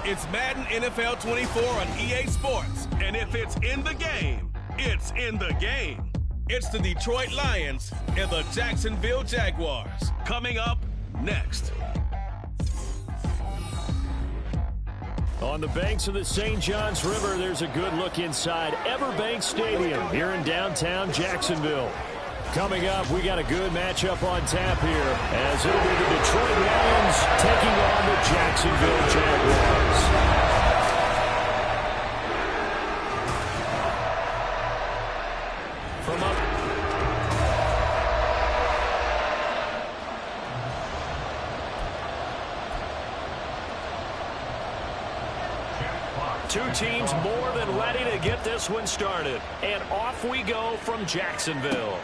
It's Madden NFL 24 on EA Sports. And if it's in the game, it's in the game. It's the Detroit Lions and the Jacksonville Jaguars. Coming up next. On the banks of the St. Johns River, there's a good look inside Everbank Stadium here in downtown Jacksonville. Coming up, we got a good matchup on tap here as it'll be the Detroit Lions taking on the Jacksonville Jaguars. From up. Two teams more than ready to get this one started. And off we go from Jacksonville.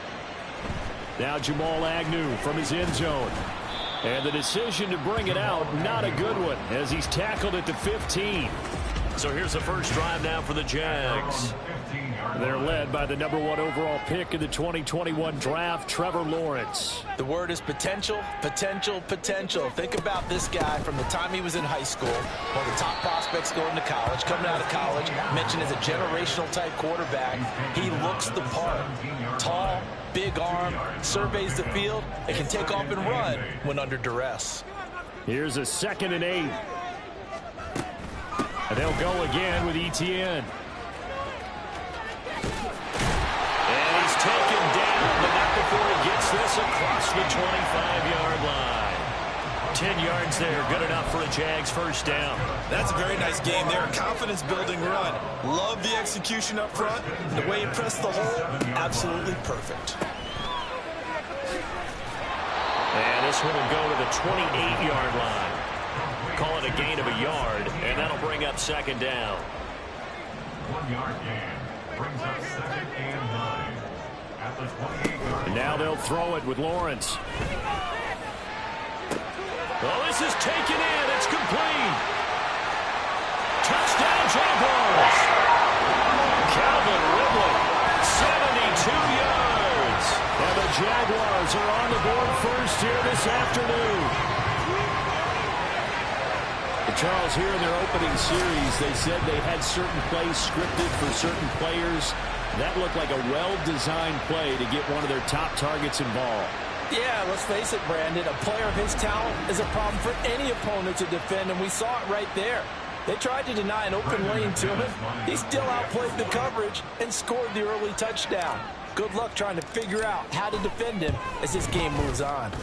Now Jamal Agnew from his end zone. And the decision to bring it out, not a good one, as he's tackled at the 15. So here's the first drive now for the Jags. They're led by the #1 overall pick in the 2021 draft, Trevor Lawrence. The word is potential, potential, potential. Think about this guy from the time he was in high school, one of the top prospects going to college, coming out of college, mentioned as a generational type quarterback. He looks the part. Tall, big arm, surveys the field, and can take off and run when under duress. Here's a 2nd and 8. And they'll go again with ETN. And he's taken down, but not before he gets this across the 25-yard line. 10 yards there, good enough for a Jags first down. That's a very nice game there. Confidence-building run. Love the execution up front. The way he pressed the hole, absolutely perfect. And this one will go to the 28-yard line. Call it a gain of a yard, and that'll bring up 2nd down. 1-yard gain brings up 2nd and 9 at the 28-yard line. Now they'll throw it with Lawrence. Well, this is taken in. It's complete. Touchdown, Jaguars. Calvin Ridley, 72 yards. And the Jaguars are on the board first here this afternoon. Charles, here in their opening series, they said they had certain plays scripted for certain players. That looked like a well-designed play to get one of their top targets involved. Yeah, let's face it, Brandon. A player of his talent is a problem for any opponent to defend, and we saw it right there. They tried to deny an open lane to him. He still outplayed the coverage and scored the early touchdown. Good luck trying to figure out how to defend him as this game moves on.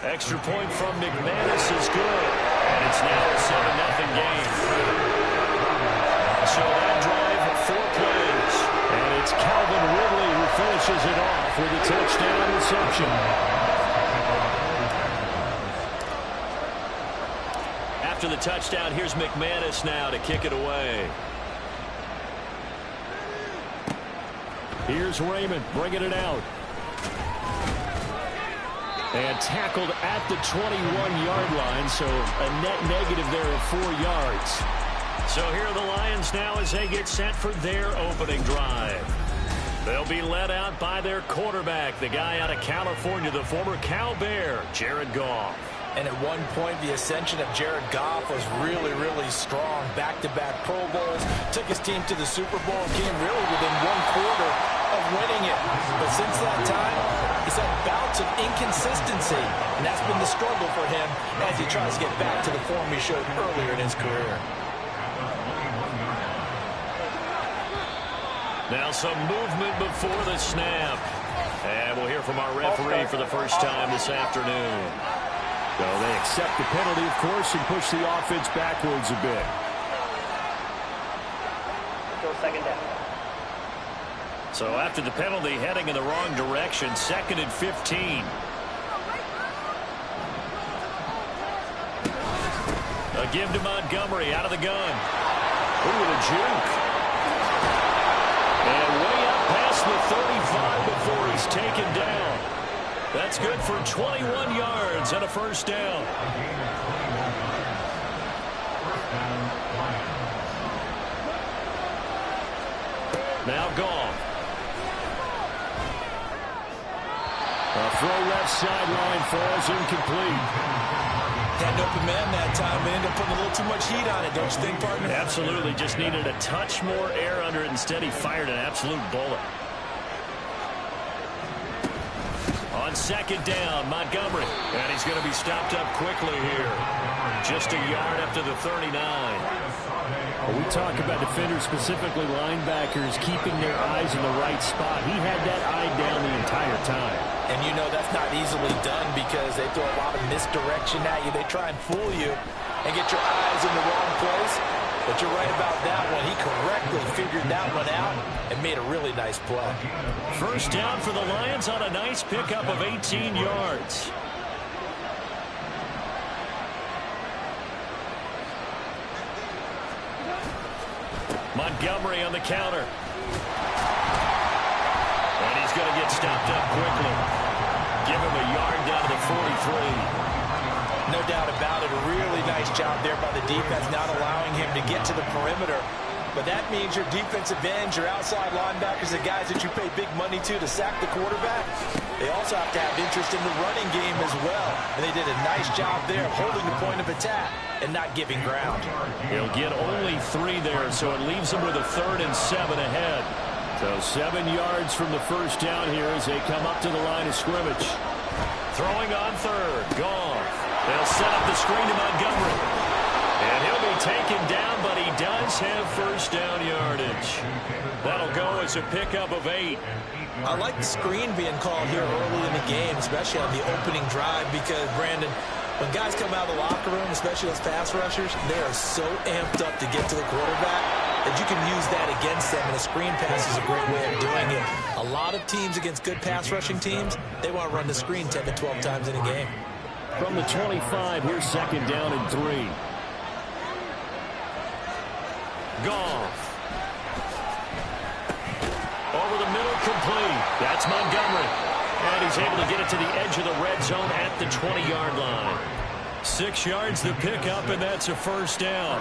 Extra point from McManus is good. And it's now a 7-0 game. So that drive, 4 plays. And it's Calvin Ridley who finishes it off with a touchdown reception. After the touchdown, here's McManus now to kick it away. Here's Raymond bringing it out. And tackled at the 21-yard line, so a net negative there of 4 yards. So here are the Lions now as they get set for their opening drive. They'll be led out by their quarterback, the guy out of California, the former Cal Bear, Jared Goff. And at one point, the ascension of Jared Goff was really, really strong. Back-to-back Pro Bowls, took his team to the Super Bowl, came really within 1 quarter of winning it. But since that time, he's had bouts of inconsistency, and that's been the struggle for him as he tries to get back to the form he showed earlier in his career. Now some movement before the snap. And we'll hear from our referee for the first time this afternoon. So they accept the penalty, of course, and push the offense backwards a bit. Go 2nd down. So after the penalty, heading in the wrong direction, 2nd and 15. A give to Montgomery out of the gun. Ooh, with a juke. And way up past the 35 before he's taken down. That's good for 21 yards and a first down. Now Goff. A throw left sideline falls incomplete. had an open man that time, but ended up putting a little too much heat on it, don't you think, partner? Absolutely. Just needed a touch more air under it. Instead, he fired an absolute bullet. On second down, Montgomery. And he's going to be stopped up quickly here. Just a yard after the 39. Well, we talk about defenders, specifically linebackers, keeping their eyes in the right spot. He had that eye down the entire time. And you know that's not easily done because they throw a lot of misdirection at you. They try and fool you and get your eyes in the wrong place. But you're right about that one. He correctly figured that one out and made a really nice play. First down for the Lions on a nice pickup of 18 yards. Montgomery on the counter. And he's going to get stopped up quickly. Give him a yard down to the 43. No doubt about it. A really nice job there by the defense, not allowing him to get to the perimeter. But that means your defensive ends, your outside linebackers, the guys that you pay big money to sack the quarterback, they also have to have interest in the running game as well. And they did a nice job there of holding the point of attack and not giving ground. He'll get only 3 there, so it leaves him with a 3rd and 7 ahead. So 7 yards from the first down here as they come up to the line of scrimmage. Throwing on 3rd. Gone. They'll set up the screen to Montgomery. And he'll be taken down, but he does have first down yardage. That'll go as a pickup of 8. I like the screen being called here early in the game, especially on the opening drive, because, Brandon, when guys come out of the locker room, especially those pass rushers, they are so amped up to get to the quarterback that you can use that against them, and a screen pass is a great way of doing it. A lot of teams against good pass rushing teams, they want to run the screen 10 to 12 times in a game. From the 25, here's second down and 3. Goff. Over the middle, complete. That's Montgomery. And he's able to get it to the edge of the red zone at the 20-yard line. 6 yards the pickup, and that's a first down.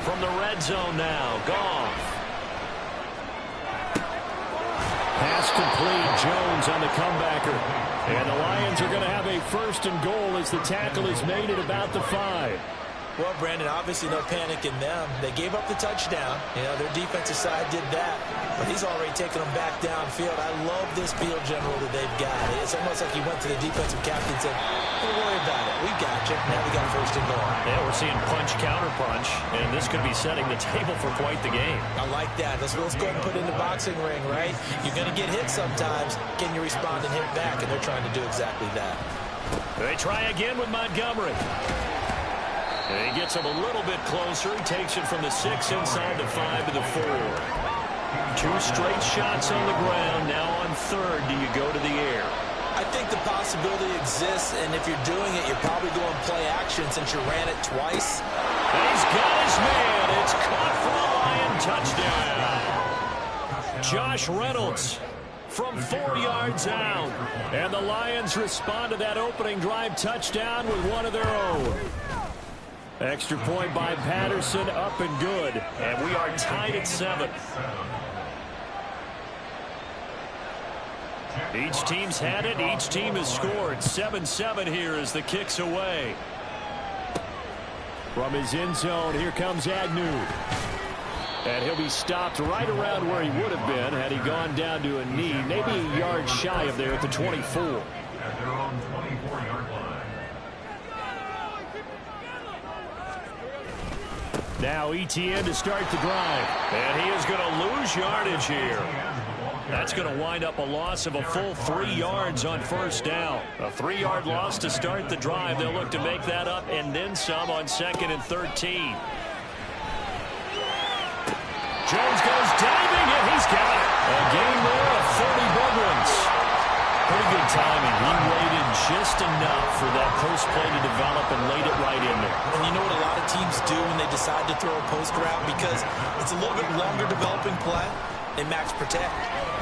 From the red zone now, Goff. Pass complete. Jones on the comebacker. And the Lions are going to have a 1st and goal as the tackle is made at about the 5. Well, Brandon, obviously no panic in them. They gave up the touchdown. You know, their defensive side did that. But he's already taken them back downfield. I love this field general that they've got. It's almost like he went to the defensive captain and said, don't worry about it. We got you. Now we got 1st and goal. Yeah, we're seeing punch, counter punch. And this could be setting the table for quite the game. I like that. Let's go ahead and put it in the boxing ring, right? You're going to get hit sometimes. Can you respond and hit back? And they're trying to do exactly that. They try again with Montgomery. And he gets him a little bit closer. He takes it from the 6 inside the 5 to the 4. 2 straight shots on the ground. Now on 3rd, do you go to the air? I think the possibility exists, and if you're doing it, you're probably going play action since you ran it twice. And he's got his man. It's caught for a Lion touchdown. Josh Reynolds from 4 yards out. And the Lions respond to that opening drive touchdown with one of their own. Extra point by Patterson, up and good. And we are tied at 7. Each team's had it. Each team has scored. 7-7 here as the kick's away. From his end zone, here comes Agnew. And he'll be stopped right around where he would have been had he gone down to a knee. Maybe a yard shy of there at the 24. At their own 24-yard line. Now ETN to start the drive. And he is going to lose yardage here. That's going to wind up a loss of a full 3 yards on first down. A 3-yard loss to start the drive. They'll look to make that up and then some on 2nd and 13. Jones goes diving, and he's got it. A gain there of 30 big ones. Pretty good timing. He waited just enough for that post play to develop and laid it right in there. And you know what a lot of teams do when they decide to throw a post route? Because it's a little bit longer developing play. They max protect.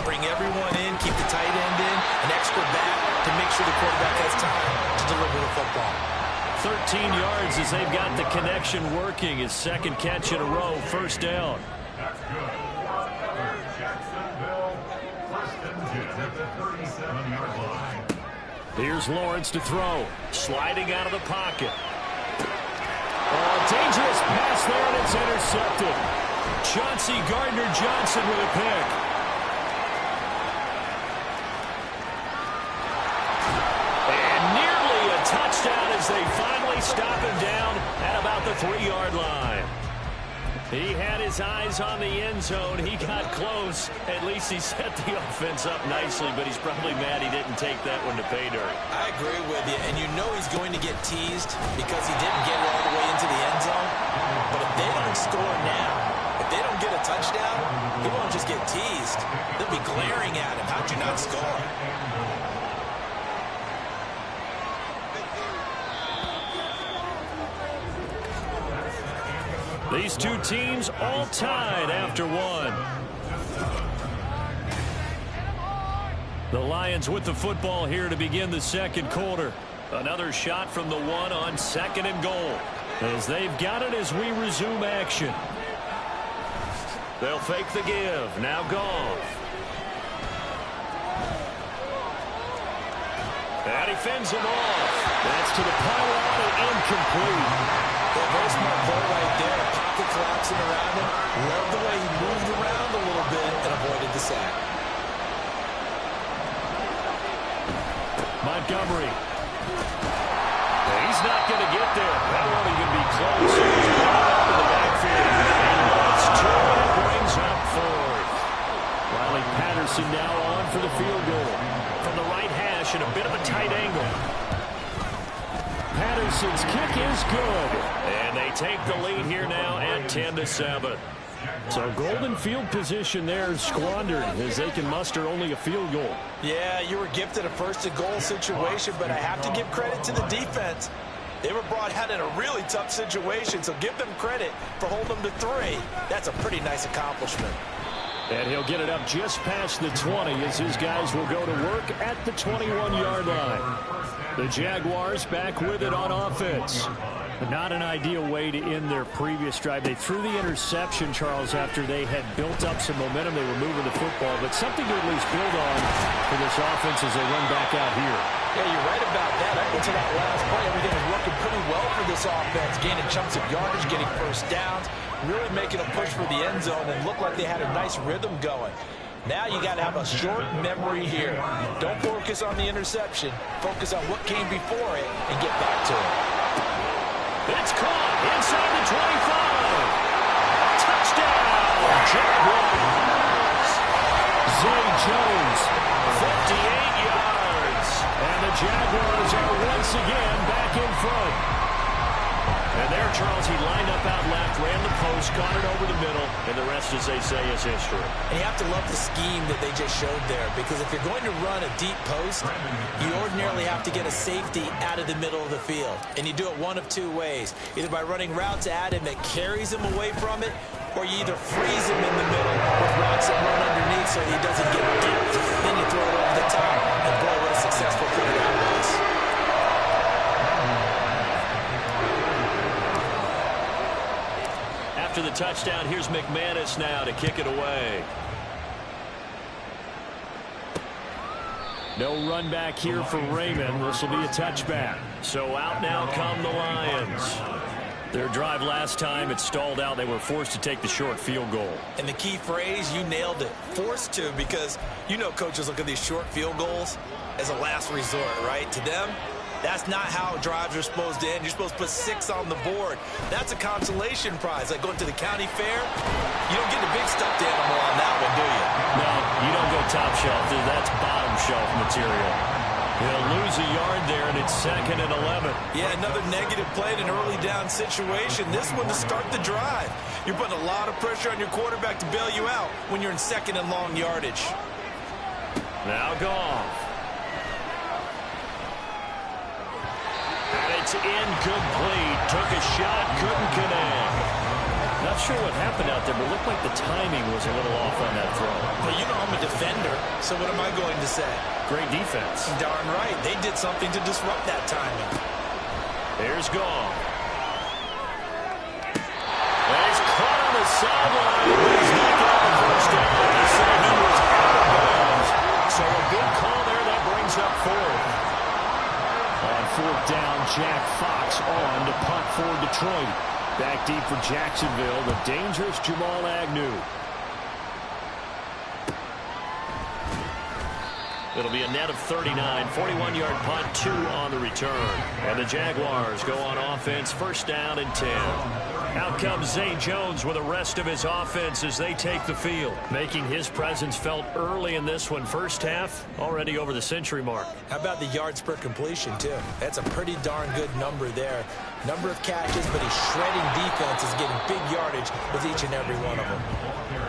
Bring everyone in, keep the tight end in, an extra back to make sure the quarterback has time to deliver the football. 13 yards as they've got the connection working. His 2nd catch in a row, first down. That's good. For Jacksonville, 1st and 10. at the 37-yard line. Here's Lawrence to throw. Sliding out of the pocket. Oh, dangerous pass there, and it's intercepted. Chauncey Gardner-Johnson with a pick. And nearly a touchdown as they finally stop him down at about the 3-yard line. He had his eyes on the end zone. He got close. At least he set the offense up nicely, but he's probably mad he didn't take that one to pay dirt. I agree with you, and you know he's going to get teased because he didn't get it all the way into the end zone. But if they don't score now, if they don't get a touchdown, he won't just get teased. They'll be glaring at him. How'd you not score? These two teams all tied after one. The Lions with the football here to begin the second quarter. Another shot from the one on 2nd and goal. As they've got it as we resume action. They'll fake the give. Now Goff. And he fends him off. That's to the pylon and incomplete. Yeah, very smart play right there. Pocket collapsing around him. Love the way he moved around a little bit and avoided the sack. Montgomery. He's not going to get there. That won't even be close. He's brought up in the backfield. And lost 2 and brings up 4th. Riley Patterson now on for the field goal. From the right hash and a bit of a tight angle. Patterson's kick is good. And they take the lead here now at 10-7. So golden field position there squandered as they can muster only a field goal. Yeah, you were gifted a 1st-and-goal situation, but I have to give credit to the defense. They were brought out in a really tough situation, so give them credit for holding them to 3. That's a pretty nice accomplishment. And he'll get it up just past the 20 as his guys will go to work at the 21-yard line. The Jaguars back with it on offense. Not an ideal way to end their previous drive. They threw the interception, Charles, after they had built up some momentum. They were moving the football, but something to at least build on for this offense as they run back out here. Yeah, you're right about that. I get to that last play. Everything is working pretty well for this offense. Gaining chunks of yardage, getting 1st downs, really making a push for the end zone, and looked like they had a nice rhythm going. Now you got to have a short memory here. Don't focus on the interception. Focus on what came before it and get back to it. It's caught inside the 25. Touchdown, Jaguars. Zay Jones, 58 yards. And the Jaguars are once again back in front. And there, Charles, he lined up out left, ran the post, got it over the middle, and the rest, as they say, is history. And you have to love the scheme that they just showed there, because if you're going to run a deep post, you ordinarily have to get a safety out of the middle of the field. And you do it one of 2 ways, either by running routes at him that carries him away from it, or you either freeze him in the middle with routes that run underneath so he doesn't get deep. Then you throw it over the top, and boy, what a successful play that was. After the touchdown, here's McManus now to kick it away. No run back here for Raymond. This will be a touchback. So out now come the Lions. Their drive last time, it stalled out. They were forced to take the short field goal. And the key phrase, you nailed it. Forced to, because you know coaches look at these short field goals as a last resort, right? To them, that's not how drives are supposed to end. You're supposed to put 6 on the board. That's a consolation prize. Like going to the county fair, you don't get the big stuffed animal on that one, do you? No, you don't go top shelf. That's bottom shelf material. He'll lose a yard there, and it's 2nd and 11. Yeah, another negative play in an early down situation. This one to start the drive. You're putting a lot of pressure on your quarterback to bail you out when you're in 2nd and long yardage. Now Goff. And it's incomplete. Took a shot, couldn't connect. Not sure what happened out there, but it looked like the timing was a little off on that throw. Well, you know I'm a defender, so what am I going to say? Great defense. Darn right. They did something to disrupt that timing. There's Goff. And he's caught on the sideline, but he's not got the first down. He said he was out of bounds. So So a good call there that brings up fourth. On fourth down, Jack Fox on to punt for Detroit. Back deep for Jacksonville, the dangerous Jamal Agnew. It'll be a net of 39, 41-yard punt, 2 on the return. And the Jaguars go on offense, first down and 10. Out comes Zay Jones with the rest of his offense as they take the field. Making his presence felt early in this one. First half, already over the century mark. How about the yards per completion, too? That's a pretty darn good number there. Number of catches, but he's shredding defenses, getting big yardage with each and every one of them.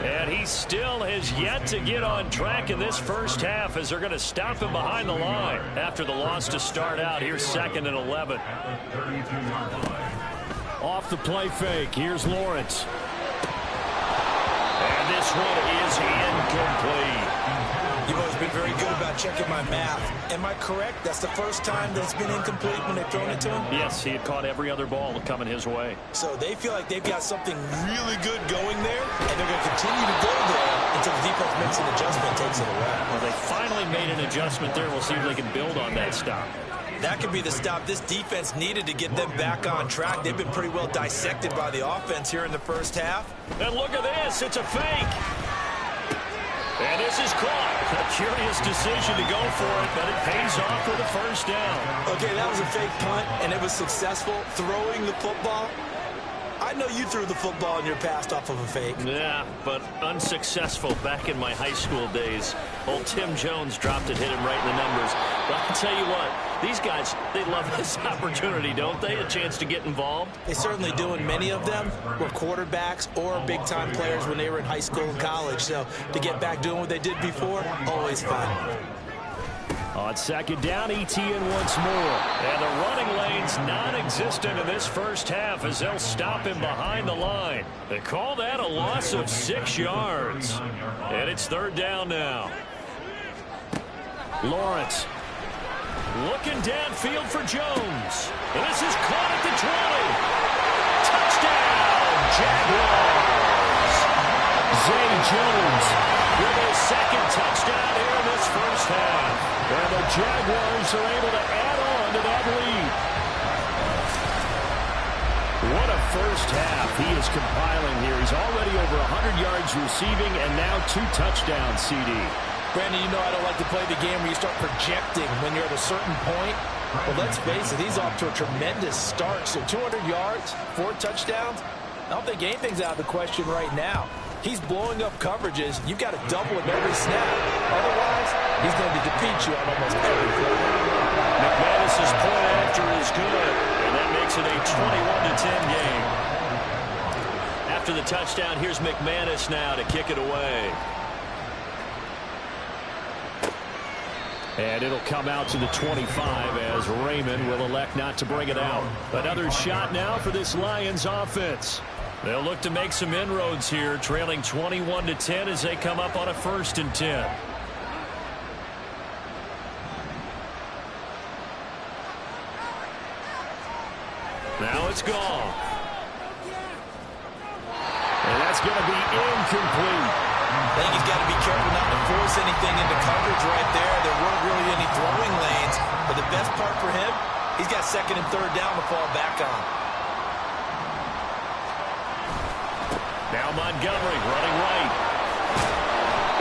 And he still has yet to get on track in this first half as they're going to stop him behind the line after the loss to start out. Here's 2nd and 11. Off the play fake. Here's Lawrence. And this one is incomplete. You've always been very good about checking my math. Am I correct? That's the first time that it's been incomplete when they've thrown it to him? Yes, he had caught every other ball coming his way. So they feel like they've got something really good going there, and they're going to continue to go there until the defense makes an adjustment and takes it away. Well, they finally made an adjustment there. We'll see if they can build on that stop. That could be the stop this defense needed to get them back on track. They've been pretty well dissected by the offense here in the first half. And look at this. It's a fake. And this is caught. A curious decision to go for it, but it pays off for the first down. Okay, that was a fake punt, and it was successful. Throwing the football, I know you threw the football in your past off of a fake. Yeah, but unsuccessful back in my high school days. Old Tim Jones dropped it, hit him right in the numbers. But I can tell you what, these guys, they love this opportunity, don't they? A chance to get involved. They certainly do, and many of them were quarterbacks or big-time players when they were in high school and college. So to get back doing what they did before, always fun. On second down, Etienne once more. And the running lane's non-existent in this first half as they'll stop him behind the line. They call that a loss of 6 yards. And it's third down now. Lawrence looking downfield for Jones. And this is caught at the 20. Touchdown, Jaguars. Zay Jones with his second touchdown here in this first half. And the Jaguars are able to add on to that lead. What a first half he is compiling here. He's already over 100 yards receiving and now 2 touchdowns, CD. Brandon, you know I don't like to play the game where you start projecting when you're at a certain point. But let's face it, he's off to a tremendous start. So 200 yards, 4 touchdowns. I don't think anything's out of the question right now. He's blowing up coverages. You've got to double him every snap. Otherwise, he's going to defeat you on almost every play. McManus's point after is good, and that makes it a 21-10 game. After the touchdown, here's McManus now to kick it away. And it'll come out to the 25 as Raymond will elect not to bring it out. Another shot now for this Lions offense. They'll look to make some inroads here, trailing 21-10 as they come up on a 1st and 10. Now it's gone. And that's going to be incomplete. I think he's got to be careful not to force anything into coverage right there. There weren't really any throwing lanes. But the best part for him, he's got 2nd and 3rd down to fall back on. Now Montgomery running right.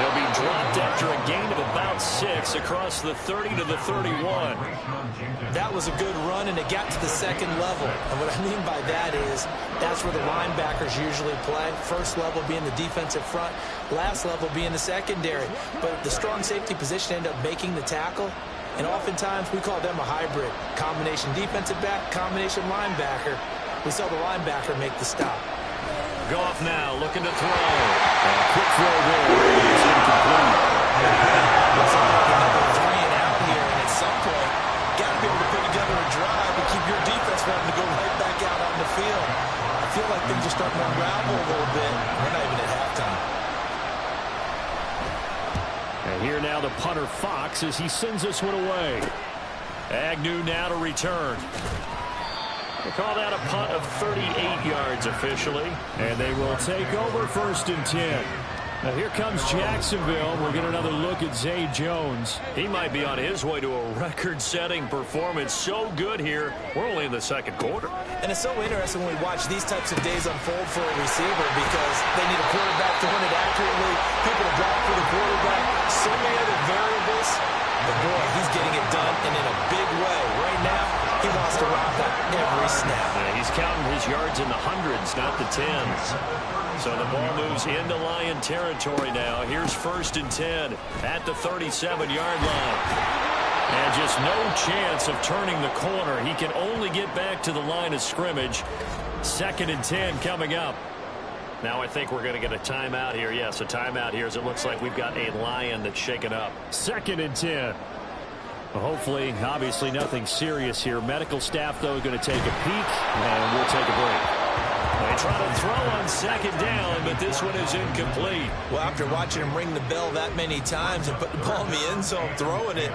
He'll be dropped after a gain of about 6 across the 30 to the 31. That was a good run, and it got to the 2nd level. And what I mean by that is that's where the linebackers usually play. First level being the defensive front, last level being the secondary. But the strong safety position ended up making the tackle. And oftentimes we call them a hybrid. Combination defensive back, combination linebacker. We saw the linebacker make the stop. Goff now looking to throw. And a quick throw there. It's incomplete. Looks like another 3 and out here, and at some point, got to be able to put together a drive and keep your defense from having to go right back out on the field. I feel like things are starting to unravel a little bit. We're not even at halftime. And here now the punter Fox as he sends this one away. Agnew now to return. They call that a punt of 38 yards officially. And they will take over 1st and 10. Now here comes Jacksonville. We'll get another look at Zay Jones. He might be on his way to a record-setting performance. So good here. We're only in the second quarter. And it's so interesting when we watch these types of days unfold for a receiver because they need a quarterback to run it accurately, people to block for the quarterback, so many other variables. But boy, he's getting it done and in a big way. Right now, he wants to rock that every snap. He's counting his yards in the hundreds, not the tens. So the ball moves into Lion territory now. Here's 1st and 10 at the 37-yard line. And just no chance of turning the corner. He can only get back to the line of scrimmage. 2nd and 10 coming up. Now I think we're going to get a timeout here. Yes, a timeout here as it looks like we've got a Lion that's shaken up. 2nd and 10. Well, hopefully, obviously nothing serious here. Medical staff, though, going to take a peek, and we'll take a break. They try to throw on 2nd down, but this one is incomplete. Well, after watching him ring the bell that many times and put the ball in the end zone, throwing it,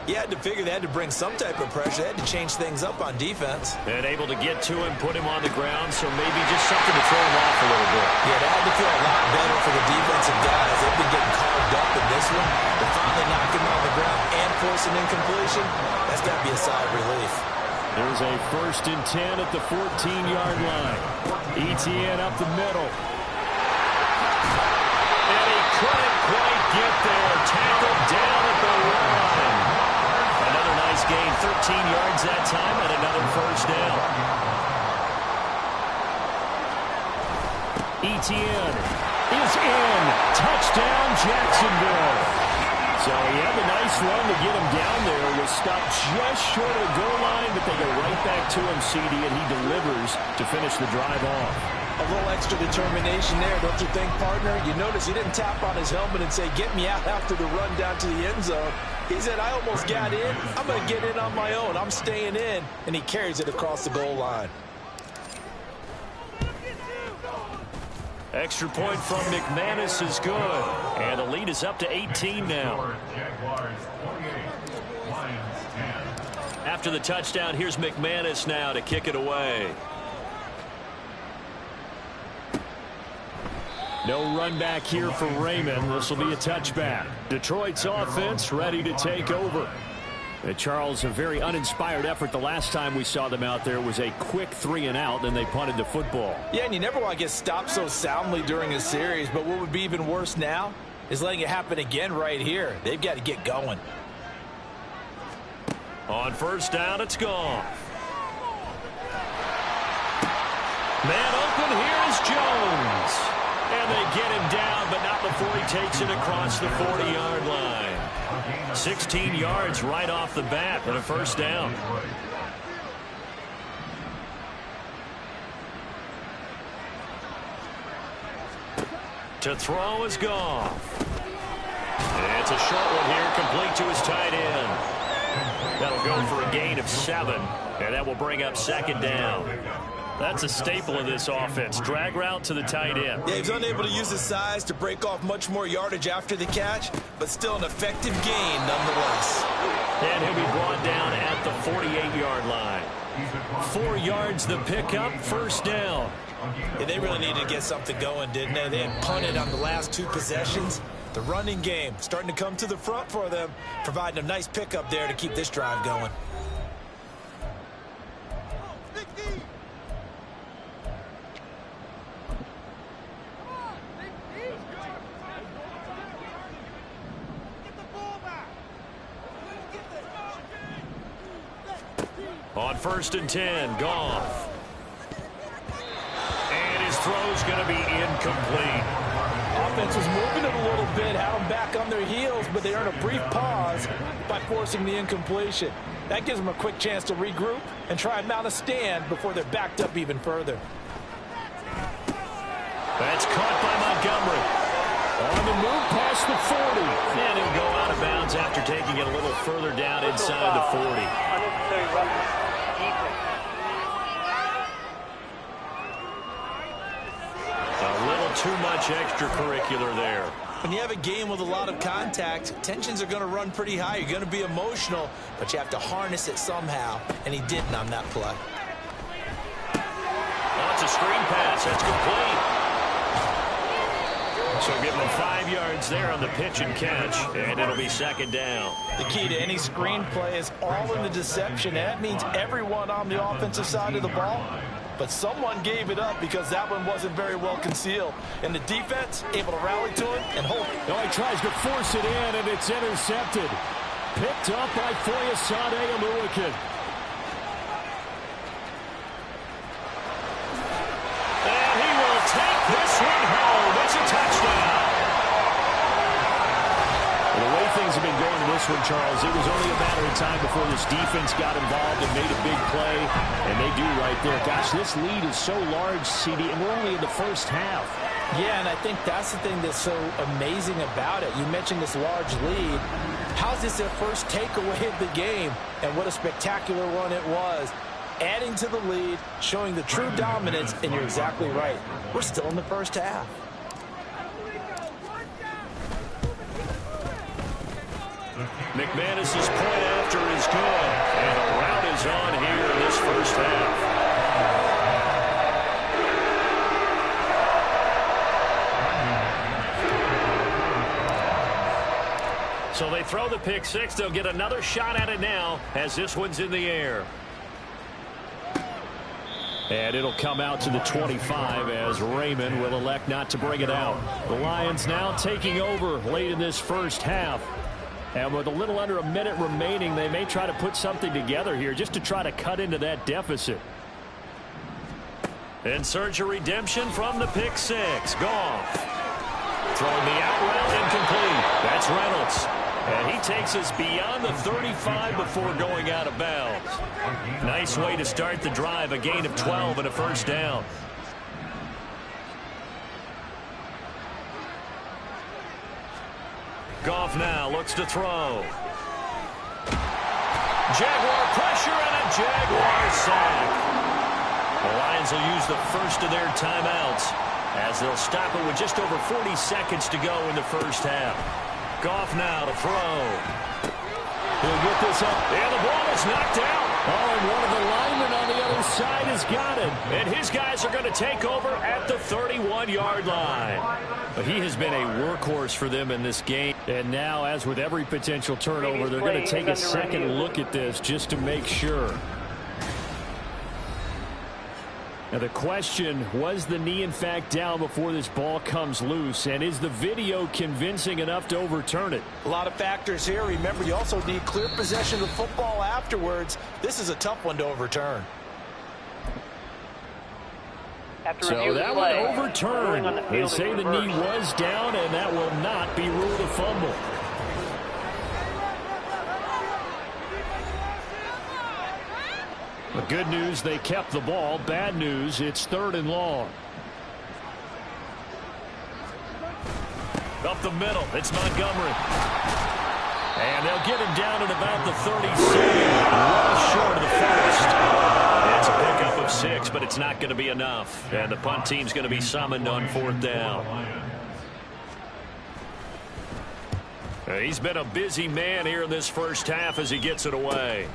you had to figure they had to bring some type of pressure. They had to change things up on defense. And able to get to him, put him on the ground, so maybe just something to throw him off a little bit. Yeah, that had to feel a lot better for the defensive guys. They've been getting carved up in this one. To finally knock him on the ground and force an incompletion, that's got to be a sigh of relief. There's a 1st and 10 at the 14-yard line. ETN up the middle. And he couldn't quite get there. Tackled down at the line. Another nice gain, 13 yards that time, and another 1st down. ETN is in. Touchdown, Jacksonville. So he had a nice run to get him down there. Was stopped just short of the goal line, but they go right back to him, CD, and he delivers to finish the drive off. A little extra determination there, don't you think, partner? You notice he didn't tap on his helmet and say, get me out after the run down to the end zone. He said, I almost got in. I'm going to get in on my own. I'm staying in. And he carries it across the goal line. Extra point from McManus is good. And the lead is up to 18 now. Jaguars 28, Lions 10. After the touchdown, here's McManus now to kick it away. No run back here for Raymond. This will be a touchback. Detroit's offense ready to take over. Charles, a very uninspired effort. The last time we saw them out there was a quick 3-and-out, then they punted the football. Yeah, and you never want to get stopped so soundly during a series, but what would be even worse now is letting it happen again right here. They've got to get going. On 1st down, it's gone. Man open, here's Jones. And they get him down, but not before he takes it across the 40-yard line. 16 yards right off the bat and a 1st down. To throw is Goff. And it's a short one here, complete to his tight end. That'll go for a gain of 7, and that will bring up 2nd down. That's a staple of this offense. Drag route to the tight end. Yeah, he's unable to use his size to break off much more yardage after the catch, but still an effective gain nonetheless. And he'll be brought down at the 48-yard line. 4 yards the pickup, 1st down. Yeah, they really needed to get something going, didn't they? They had punted on the last 2 possessions. The running game starting to come to the front for them, providing a nice pickup there to keep this drive going. On 1st and 10, Goff. And his throw's going to be incomplete. Offense was moving it a little bit, had them back on their heels, but they earned a brief pause by forcing the incompletion. That gives them a quick chance to regroup and try and mount a stand before they're backed up even further. That's caught by Montgomery. On the move past the 40. And he'll go out of bounds after taking it a little further down inside the 40. A little too much extracurricular there. When you have a game with a lot of contact, tensions are going to run pretty high. You're going to be emotional, but you have to harness it somehow, and he didn't on that play. Oh, it's a screen pass. That's complete. So give them 5 yards there on the pitch and catch, and it'll be second down. The key to any screenplay is all in the deception. That means everyone on the offensive side of the ball. But someone gave it up because that one wasn't very well concealed. And the defense able to rally to it and hold it. Oh, he tries to force it in, and it's intercepted. Picked up by Foyesade Aluakin. And he will take this one home. It's a touchdown. The way things have been going in this one, Charles, it was only a matter of time before this defense got involved and made a big play, and they do right there. Gosh, this lead is so large, CD, and we're only in the first half. Yeah, and I think that's the thing that's so amazing about it. You mentioned this large lead. How's this their first takeaway of the game? And what a spectacular one it was. Adding to the lead, showing the true dominance, and you're exactly right. We're still in the first half. McManus's point after is good, and a rout is on here in this first half. So they throw the pick six. They'll get another shot at it now as this one's in the air. And it'll come out to the 25 as Raymond will elect not to bring it out. The Lions now taking over late in this first half. And with a little under a minute remaining, they may try to put something together here just to try to cut into that deficit. In search of redemption from the pick six. Goff. Throwing the out route incomplete. That's Reynolds. And he takes us beyond the 35 before going out of bounds. Nice way to start the drive. A gain of 12 and a first down. Goff now looks to throw. Jaguar pressure and a Jaguar sack. The Lions will use the first of their timeouts as they'll stop it with just over 40 seconds to go in the first half. Goff now to throw. He'll get this up. And the ball is knocked out. Oh, and one of the linemen on the other side has got it. And his guys are going to take over at the 31-yard line. But he has been a workhorse for them in this game. And now, as with every potential turnover, they're going to take a second look at this just to make sure. Now the question, was the knee in fact down before this ball comes loose? And is the video convincing enough to overturn it? A lot of factors here. Remember, you also need clear possession of the football afterwards. This is a tough one to overturn. So that one overturned. They say the knee was down, and that will not be ruled a fumble. The good news, they kept the ball. Bad news, it's 3rd and long. Up the middle, it's Montgomery. And they'll get him down at about the 37. Well short of the first. It's a pickup of 6, but it's not going to be enough. And the punt team's going to be summoned on 4th down. He's been a busy man here in this first half as he gets it away.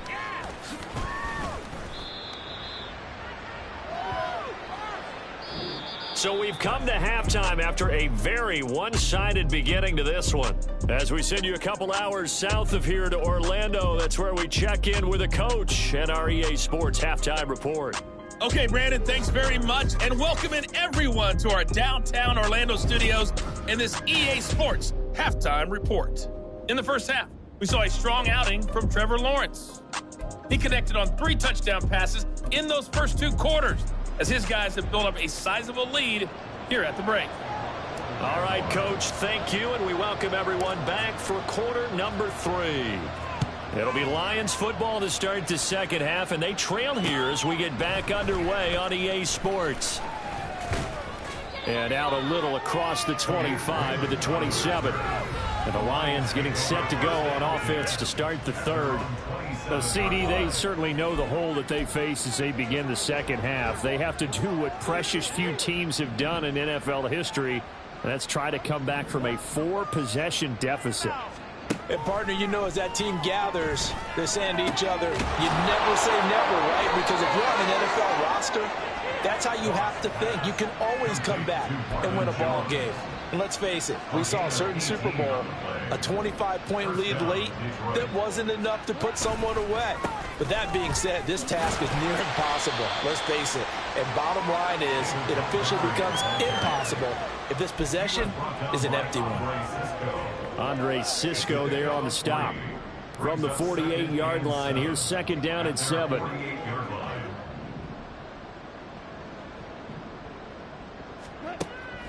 So we've come to halftime after a very one-sided beginning to this one. As we send you a couple hours south of here to Orlando, that's where we check in with a coach at our EA Sports Halftime Report. Okay, Brandon, thanks very much, and welcome in everyone to our downtown Orlando studios in this EA Sports Halftime Report. In the first half, we saw a strong outing from Trevor Lawrence. He connected on 3 touchdown passes in those first 2 quarters, as his guys have built up a sizable lead here at the break. All right, Coach, thank you, and we welcome everyone back for quarter number 3. It'll be Lions football to start the second half, and they trail here as we get back underway on EA Sports. And out a little across the 25 to the 27. And the Lions getting set to go on offense to start the 3rd. So, CD, they certainly know the hole that they face as they begin the second half. They have to do what precious few teams have done in NFL history, and that's try to come back from a 4-possession deficit. And, partner, you know, as that team gathers, they're saying to each other, you never say never, right? Because if you're on an NFL roster, that's how you have to think. You can always come back and win a ball game. And let's face it, we saw a certain Super Bowl, a 25-point lead late that wasn't enough to put someone away. But that being said, this task is near impossible. Let's face it. And bottom line is, it officially becomes impossible if this possession is an empty one. Andre Cisco there on the stop. From the 48-yard line, here's 2nd down and 7.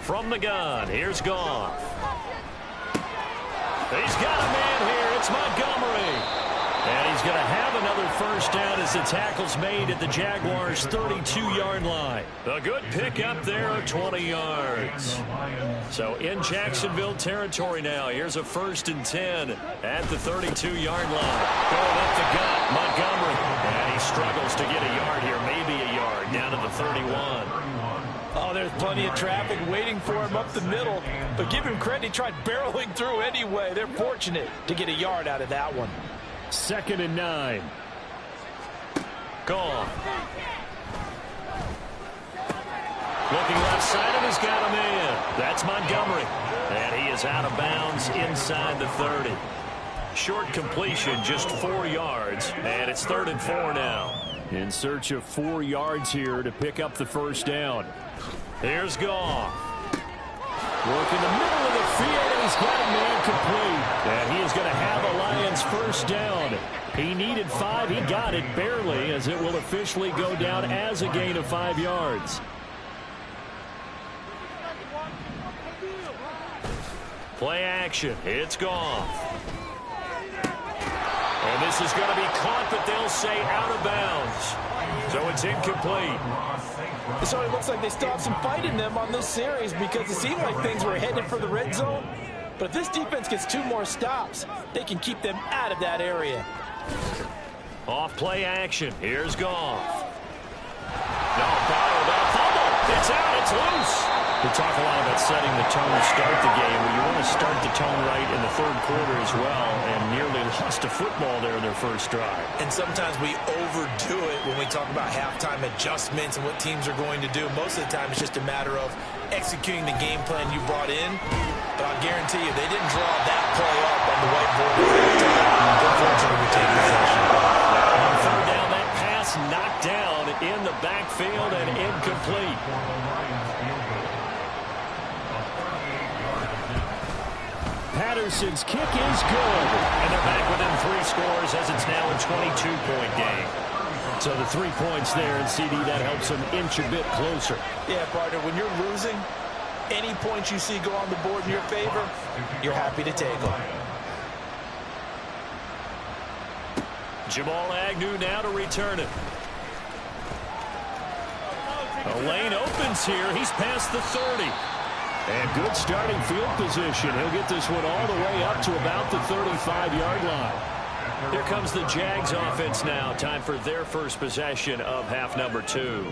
From the gun, here's Goff. He's got a man here. It's Montgomery. And he's going to have another first down as the tackle's made at the Jaguars' 32-yard line. A good pickup there of 20 yards. So in Jacksonville territory now. Here's a 1st and 10 at the 32-yard line. Going up the gut, Montgomery. And he struggles to get a yard here, maybe a yard, down to the 31. Oh, there's plenty of traffic waiting for him up the middle. But give him credit, he tried barreling through anyway. They're fortunate to get a yard out of that one. 2nd and 9. Gone. Looking left side, and he's got a man. That's Montgomery. And he is out of bounds inside the 30. Short completion, just 4 yards. And it's 3rd and 4 now. In search of 4 yards here to pick up the first down. Here's Goff. Working the middle of the field, and he's got a man complete. And he is going to have a Lions first down. He needed 5. He got it barely, as it will officially go down as a gain of 5 yards. Play action. It's Goff. And this is going to be caught, but they'll say out of bounds. So it's incomplete. So it looks like they still have some fight in them on this series because it seemed like things were headed for the red zone. But if this defense gets 2 more stops, they can keep them out of that area. Off play action. Here's Goff. No, bottled up. Fumble. It's out. It's loose. We talk a lot about setting the tone to start the game. Well, you want to start the tone right in the 3rd quarter as well, and nearly lost a football there in their first drive. And sometimes we overdo it when we talk about halftime adjustments and what teams are going to do. Most of the time, it's just a matter of executing the game plan you brought in. But I'll guarantee you, they didn't draw that play up on the whiteboard at halftime. Unfortunately, we take possession. On 3rd down, that pass knocked down in the backfield and incomplete. Patterson's kick is good. And they're back within 3 scores as it's now a 22-point game. So the 3 points there, and CD, that helps them inch a bit closer. Yeah, partner, when you're losing, any points you see go on the board in your favor, you're happy to take them. Jamal Agnew now to return it. A lane opens here. He's past the 30. And good starting field position. He'll get this one all the way up to about the 35-yard line. Here comes the Jags offense now. Time for their first possession of half number 2.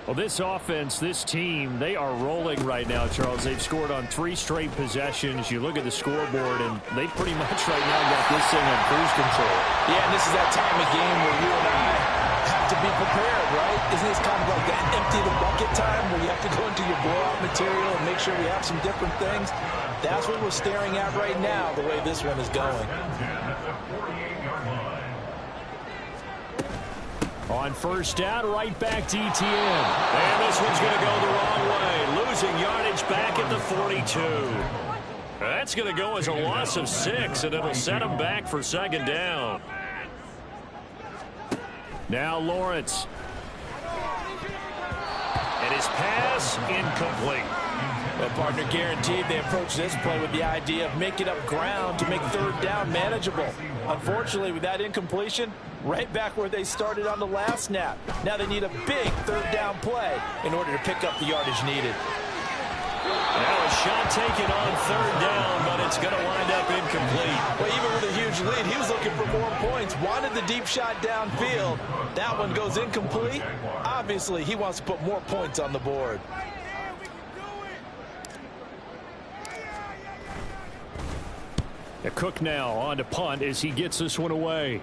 Well, this offense, this team, they are rolling right now, Charles. They've scored on 3 straight possessions. You look at the scoreboard, and they pretty much right now got this thing on cruise control. Yeah, and this is that time of game where you and I have to be prepared, right? Isn't this kind of like that empty the bucket time where you have to go into your blowout material and make sure we have some different things? That's what we're staring at right now, the way this one is going. On first down, right back to ETN. And this one's going to go the wrong way. Losing yardage back at the 42. That's going to go as a loss of 6, and it'll set them back for 2nd down. Now Lawrence. And his pass incomplete. Well, partner, guaranteed they approach this play with the idea of making up ground to make 3rd down manageable. Unfortunately, with that incompletion, right back where they started on the last snap. Now they need a big 3rd down play in order to pick up the yardage needed. Now a shot taken on 3rd down, but it's going to wind up incomplete. Well, even with a huge lead, he was looking for more points. Wanted the deep shot downfield. That one goes incomplete. Obviously, he wants to put more points on the board. Cook now on to punt as he gets this one away.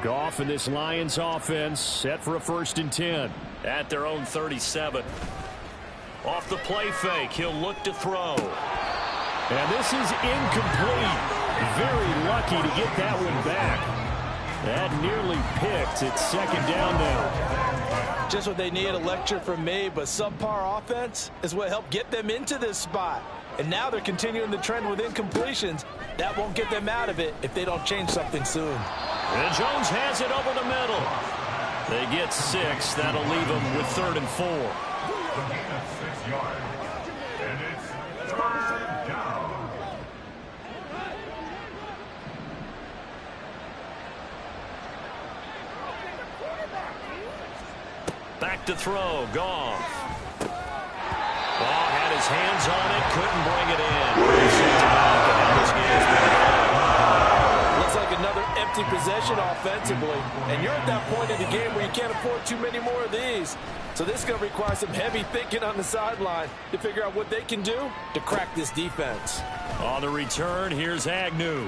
Goff and this Lions offense set for a 1st and 10. At their own 37. Off the play fake, he'll look to throw. And this is incomplete. Very lucky to get that one back. That nearly picked. It's 2nd down now. Just what they need, a lecture from me, but subpar offense is what helped get them into this spot. And now they're continuing the trend with incompletions. That won't get them out of it if they don't change something soon. And Jones has it over the middle. They get 6. That'll leave them with 3rd and 4. The gain of 6 yards. And it's 3rd down. Back to throw. Goff. Ball had his hands on it. Couldn't bring it in. Looks like another empty possession offensively. And you're at that point in the game where you can't afford too many more of these. So this is going to require some heavy thinking on the sideline to figure out what they can do to crack this defense. On the return, here's Agnew.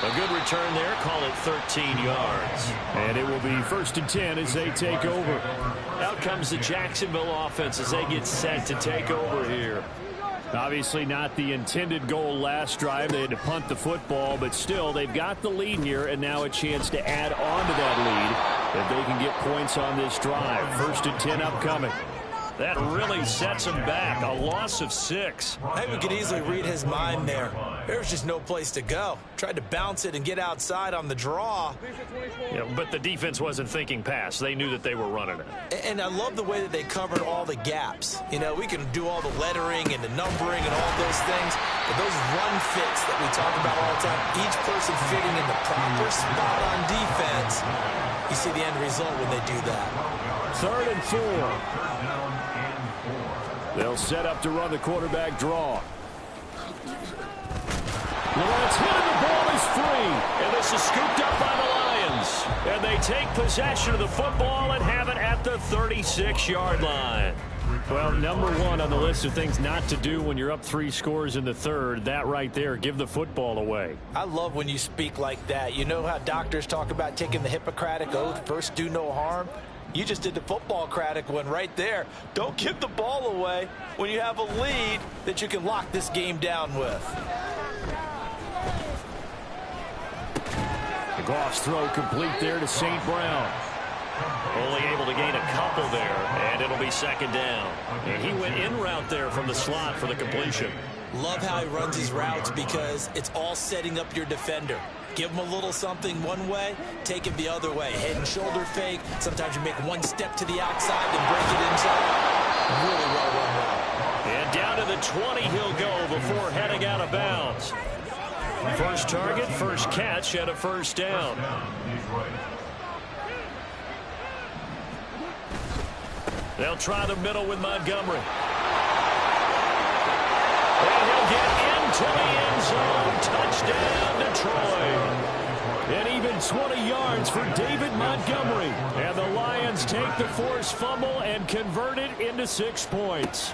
A good return there. Call it 13 yards. And it will be 1st and 10 as they take over. Out comes the Jacksonville offense as they get set to take over here. Obviously not the intended goal last drive. They had to punt the football, but still they've got the lead here and now a chance to add on to that lead if they can get points on this drive. 1st and 10 upcoming. That really sets them back. A loss of 6. I think we could easily read his mind there. There was just no place to go. Tried to bounce it and get outside on the draw. Yeah, but the defense wasn't thinking pass. They knew that they were running it. And I love the way that they covered all the gaps. You know, we can do all the lettering and the numbering and all those things, but those run fits that we talk about all the time, each person fitting in the proper spot on defense, you see the end result when they do that. 3rd and 4. Third down and 4. They'll set up to run the quarterback draw. Lawrence hit and the ball is free. And this is scooped up by the Lions. And they take possession of the football and have it at the 36-yard line. Well, number 1 on the list of things not to do when you're up 3 scores in the 3rd. That right there, give the football away. I love when you speak like that. You know how doctors talk about taking the Hippocratic Oath, first do no harm? You just did the football-cratic one right there. Don't give the ball away when you have a lead that you can lock this game down with. The Goff's throw complete there to St. Brown. Only able to gain a couple there, and it'll be 2nd down. And he went in route there from the slot for the completion. Love how he runs his routes because it's all setting up your defender. Give him a little something one way, take it the other way. Head and shoulder fake. Sometimes you make one step to the outside and break it inside. Really well run route. And down to the 20 he'll go before heading out of bounds. First target, first catch, and a 1st down. They'll try the middle with Montgomery. And he'll get into the end zone. Touchdown, Detroit. And even 20 yards for David Montgomery. And the Lions take the forced fumble and convert it into 6 points.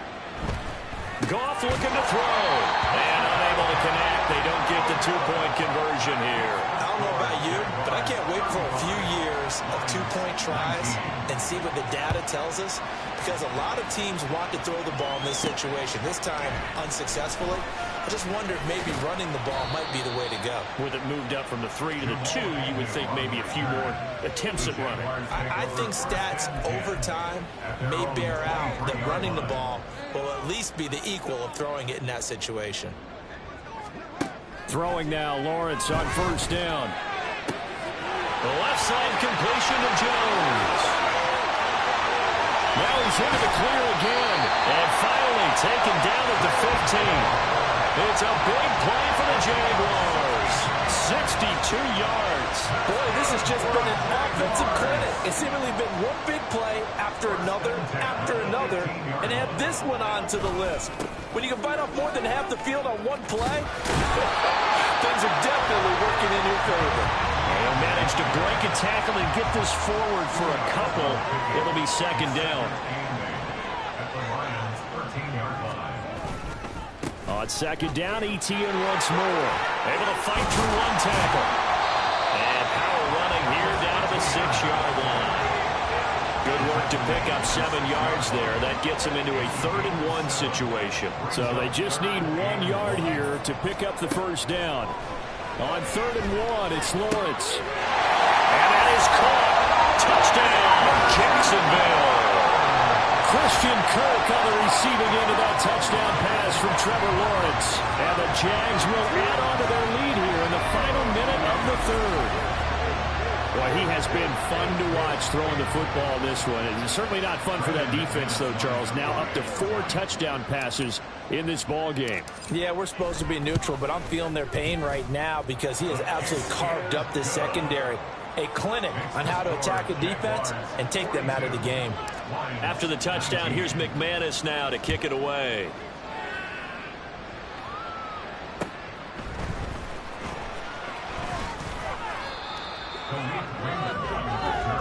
Goff looking to throw. And unable to connect. They don't get the 2-point conversion here. I don't know about you, but I can't wait for a few years of 2-point tries and see what the data tells us. Because a lot of teams want to throw the ball in this situation. This time, unsuccessfully. I just wonder if maybe running the ball might be the way to go. With it moved up from the 3 to the 2, you would think maybe a few more attempts at running. I think stats over time may bear out that running the ball will at least be the equal of throwing it in that situation. Throwing now, Lawrence on 1st down. The left side completion to Jones. Now he's into the clear again. And finally taken down at the 15. It's a big play for the Jaguars. 62 yards. Boy, this has just been an offensive clinic. It's seemingly been one big play after another, and add this one on to the list. When you can bite off more than half the field on one play, things are definitely working in your favor. They'll manage to break a tackle and get this forward for a couple. It'll be 2nd down. On 2nd down, ETN once more. Able to fight through one tackle. 6-yard line. Good work to pick up 7 yards there. That gets them into a 3rd-and-1 situation. So they just need 1 yard here to pick up the first down. On 3rd-and-1, it's Lawrence. And that is caught. Touchdown, Jacksonville. Christian Kirk on the receiving end of that touchdown pass from Trevor Lawrence. And the Jags will add on to their lead here in the final minute of the 3rd. Boy, he has been fun to watch throwing the football in this one. It's certainly not fun for that defense, though, Charles. Now up to 4 touchdown passes in this ball game. Yeah, we're supposed to be neutral, but I'm feeling their pain right now because he has absolutely carved up this secondary. A clinic on how to attack a defense and take them out of the game. After the touchdown, here's McManus now to kick it away.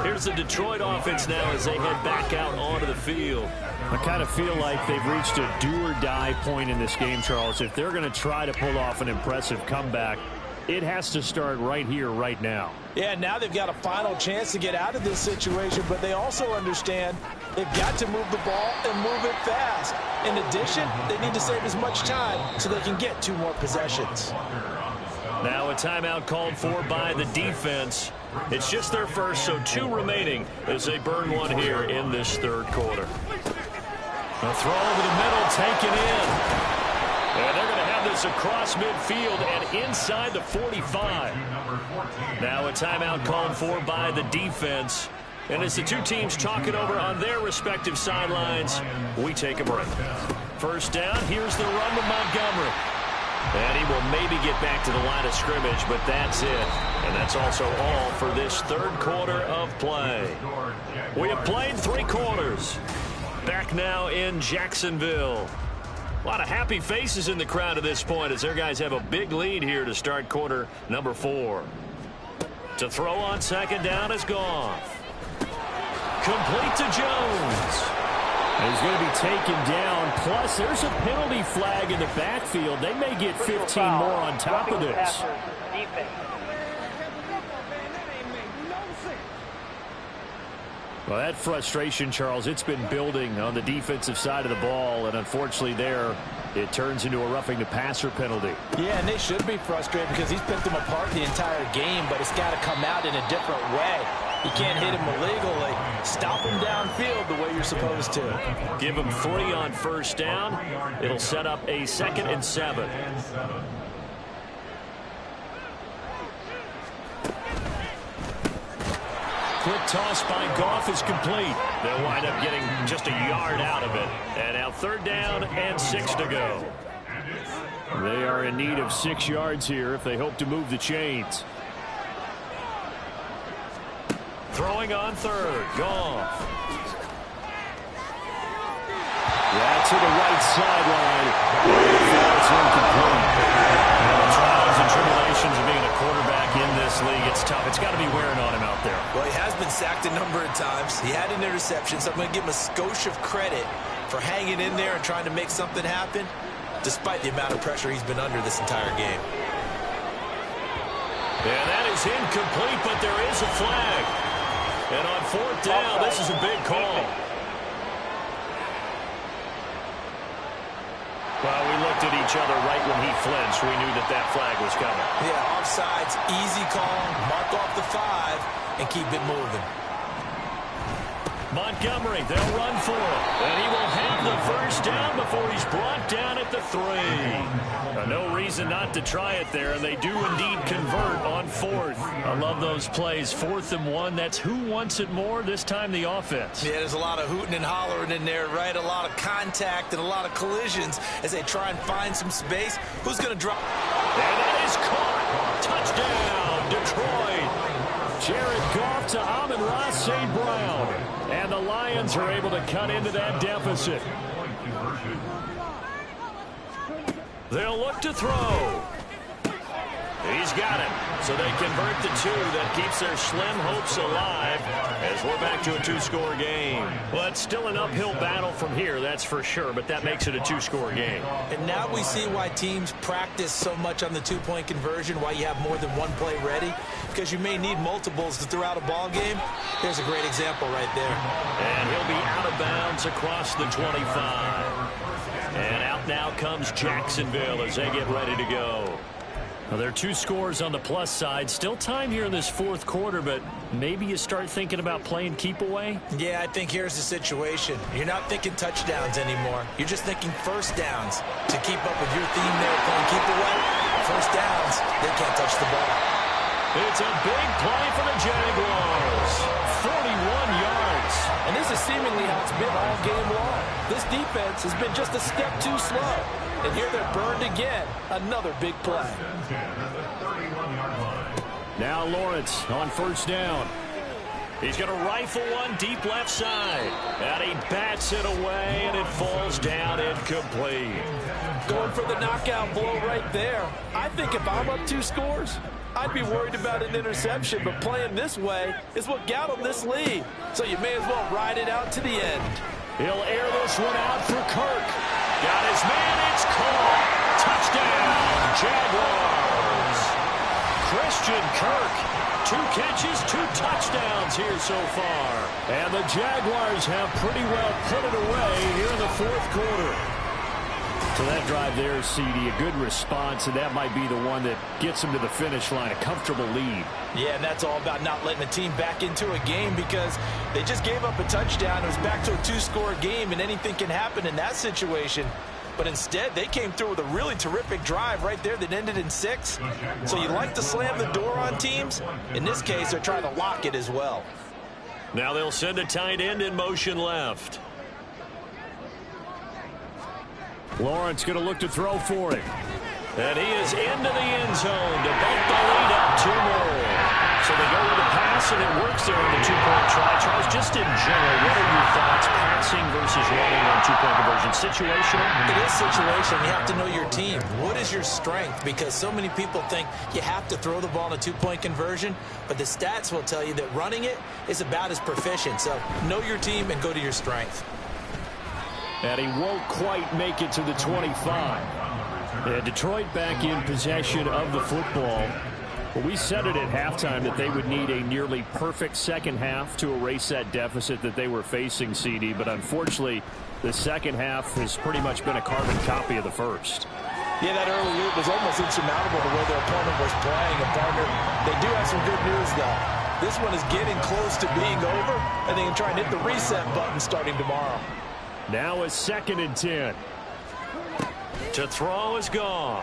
Here's the Detroit offense now as they head back out onto the field. I kind of feel like they've reached a do-or-die point in this game, Charles. If they're going to try to pull off an impressive comeback, it has to start right here, right now. Yeah, now they've got a final chance to get out of this situation, but they also understand they've got to move the ball and move it fast. In addition, they need to save as much time so they can get 2 more possessions. Now a timeout called for by the defense. It's just their first, so 2 remaining as they burn one here in this 3rd quarter. A throw over the middle, taken in. And they're going to have this across midfield and inside the 45. Now a timeout called for by the defense. And as the 2 teams talk it over on their respective sidelines, we take a break. First down, here's the run to Montgomery. And he will maybe get back to the line of scrimmage, but that's it. And that's also all for this 3rd quarter of play. We have played 3 quarters. Back now in Jacksonville. A lot of happy faces in the crowd at this point as their guys have a big lead here to start quarter number 4. To throw on 2nd down is Goff. Complete to Jones. He's going to be taken down. Plus, there's a penalty flag in the backfield. They may get 15 more on top of this. Well, that frustration, Charles, it's been building on the defensive side of the ball, and unfortunately there, it turns into a roughing the passer penalty. Yeah, and they should be frustrated because he's picked them apart the entire game, but it's got to come out in a different way. You can't hit him illegally. Stop him downfield the way you're supposed to. Give him 3 on 1st down. It'll set up a 2nd and 7. Quick toss by Goff is complete. They'll wind up getting just a yard out of it. And now 3rd down and 6 to go. They are in need of 6 yards here if they hope to move the chains. Throwing on 3rd, Goff. Yeah, to the right sideline. It's incomplete. The trials and tribulations of being a quarterback in this league, it's tough. It's got to be wearing on him out there. Well, he has been sacked a number of times. He had an interception, so I'm going to give him a skosh of credit for hanging in there and trying to make something happen, despite the amount of pressure he's been under this entire game. And that is incomplete, but there is a flag. And on 4th down, this is a big call. Well, we looked at each other right when he flinched. We knew that that flag was coming. Yeah, offsides, easy call, mark off the 5, and keep it moving. Montgomery, they'll run for it. And he will have the 1st down before he's brought down at the 3. No reason not to try it there, and they do indeed convert on 4th. I love those plays. 4th and 1, that's who wants it more, this time the offense. Yeah, there's a lot of hooting and hollering in there, right? A lot of contact and a lot of collisions as they try and find some space. Who's going to drop? And that is caught. Touchdown, Detroit. Jared Goff to Amon-Ra St. Brown. And the Lions are able to cut into that deficit. They'll look to throw. He's got it. So they convert the two. That keeps their slim hopes alive as we're back to a two-score game. Well, it's still an uphill battle from here, that's for sure, but that makes it a two-score game. And now we see why teams practice so much on the two-point conversion, why you have more than one play ready, because you may need multiples to throw out a ball game. There's a great example right there. And he'll be out of bounds across the 25. And out now comes Jacksonville as they get ready to go. Well, there are two scores on the plus side. Still time here in this fourth quarter, but maybe you start thinking about playing keep away? Yeah, I think here's the situation. You're not thinking touchdowns anymore. You're just thinking first downs. To keep up with your theme there, playing keep away, first downs, they can't touch the ball. It's a big play for the Jaguars. 41 yards. And this is seemingly how it's been all game long. This defense has been just a step too slow. And here they're burned again. Another big play. Now Lawrence on first down. He's going to rifle one deep left side. And he bats it away, and it falls down incomplete. Going for the knockout blow right there. I think if I'm up 2 scores, I'd be worried about an interception, but playing this way is what got him this lead. So you may as well ride it out to the end. He'll air this one out for Kirk. Got his man, it's caught. Touchdown, Jaguars. Christian Kirk, 2 catches, 2 touchdowns here so far. And the Jaguars have pretty well put it away here in the fourth quarter. So that drive there, CD, a good response, and that might be the one that gets them to the finish line, a comfortable lead. Yeah, and that's all about not letting the team back into a game because they just gave up a touchdown. It was back to a 2-score game, and anything can happen in that situation. But instead, they came through with a really terrific drive right there that ended in 6. So you like to slam the door on teams. In this case, they're trying to lock it as well. Now they'll send a tight end in motion left. Lawrence going to look to throw for it. And he is into the end zone to bump the lead up 2 more. So they go with the pass, and it works there in the 2-point try. Charles, just in general, what are your thoughts, passing versus running on 2-point conversion? Situational? It is situational. You have to know your team. What is your strength? Because so many people think you have to throw the ball in a 2-point conversion, but the stats will tell you that running it is about as proficient. So know your team and go to your strength. And he won't quite make it to the 25. And Detroit back in possession of the football. Well, we said it at halftime that they would need a nearly perfect second half to erase that deficit that they were facing, CD. But unfortunately, the second half has pretty much been a carbon copy of the first. Yeah, that early lead was almost insurmountable the way their opponent was playing. And partner, they do have some good news, though. This one is getting close to being over, and they can try and hit the reset button starting tomorrow. Now a 2nd and 10. To throw is Goff.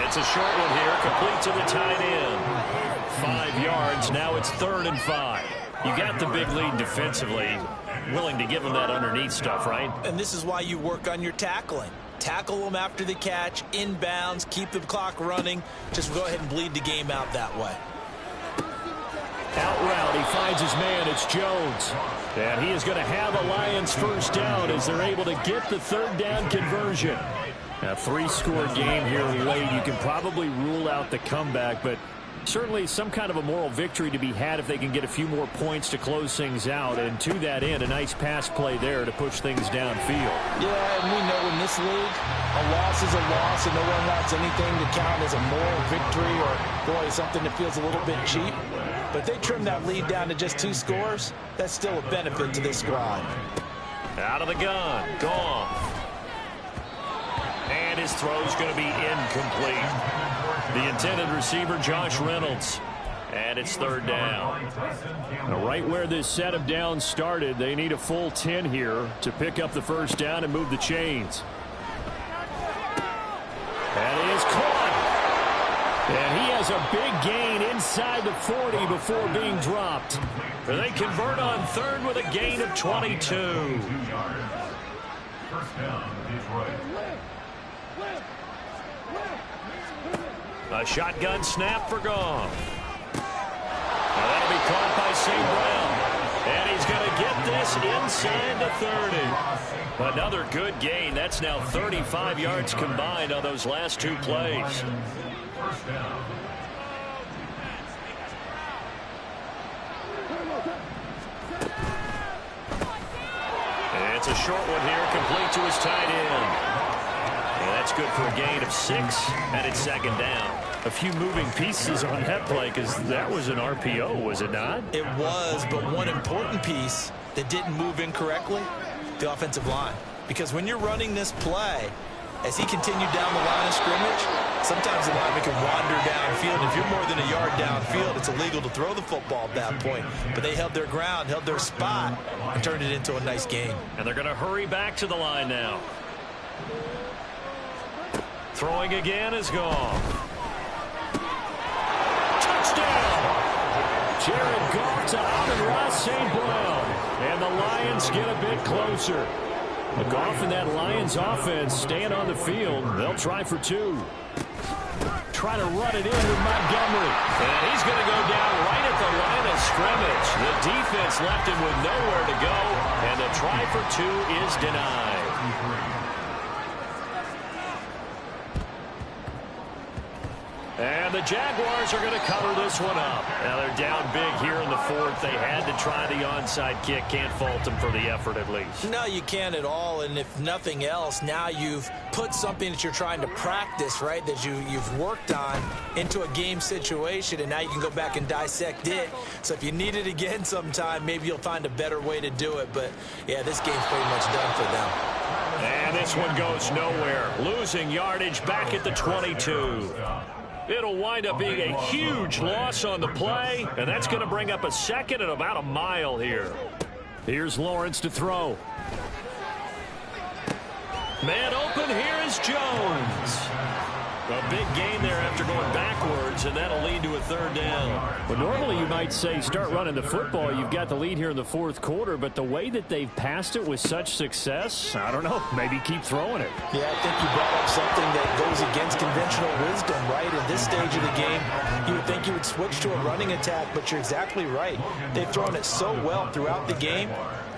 It's a short one here, complete to the tight end. 5 yards, now it's 3rd and 5. You got the big lead defensively. Willing to give them that underneath stuff, right? And this is why you work on your tackling. Tackle them after the catch, inbounds, keep the clock running. Just go ahead and bleed the game out that way. Out route, he finds his man, it's Jones. And he is going to have a Lions first down as they're able to get the 3rd down conversion. A 3-score game here late. You can probably rule out the comeback, but certainly some kind of a moral victory to be had if they can get a few more points to close things out. And to that end, a nice pass play there to push things downfield. Yeah, and we know in this league, a loss is a loss, and no one wants anything to count as a moral victory or, boy, something that feels a little bit cheap. But if they trim that lead down to just 2 scores, that's still a benefit to this squad. Out of the gun, Goff. And his throw's going to be incomplete. The intended receiver, Josh Reynolds. And it's 3rd down. Now, right where this set of downs started, they need a full 10 here to pick up the first down and move the chains. And it is caught. And he has a big gain inside the 40 before being dropped. And they convert on 3rd with a gain of 22. First down, Detroit. A shotgun snap for Goff. Now that'll be caught by St. Brown. And he's going to get this inside the 30. Another good gain. That's now 35 yards combined on those last two plays. First down. It's a short one here, complete to his tight end. And that's good for a gain of 6, and it's second down. A few moving pieces on that play because that was an RPO, was it not? It was, but one important piece that didn't move incorrectly, the offensive line. Because when you're running this play, as he continued down the line of scrimmage, sometimes the lineman can wander downfield. If you're more than a yard downfield, it's illegal to throw the football at that point. But they held their ground, held their spot, and turned it into a nice game. And they're going to hurry back to the line now. Throwing again is gone. Touchdown! Jared Goff to Amon-Ra St. Brown. And the Lions get a bit closer. Goff and that Lions offense staying on the field. They'll try for 2. Try to run it in with Montgomery. And he's going to go down right at the line of scrimmage. The defense left him with nowhere to go. And the try for 2 is denied. And the Jaguars are going to cover this one up. Now they're down big here in the 4th. They had to try the onside kick. Can't fault them for the effort at least. No, you can't at all. And if nothing else, now you've put something that you're trying to practice, right, that you've worked on into a game situation, and now you can go back and dissect it. So if you need it again sometime, maybe you'll find a better way to do it. But, yeah, this game's pretty much done for them. And this one goes nowhere. Losing yardage back at the 22. It'll wind up being a huge loss on the play, and that's going to bring up a second and about a mile here. Here's Lawrence to throw. Man open, here is Jones. A big gain there after going backwards, and that'll lead to a 3rd down. Well, normally you might say start running the football. You've got the lead here in the 4th quarter, but the way that they've passed it with such success, I don't know, maybe keep throwing it. Yeah, I think you brought up something that goes against conventional wisdom, right? At this stage of the game, you would think you would switch to a running attack, but you're exactly right. They've thrown it so well throughout the game,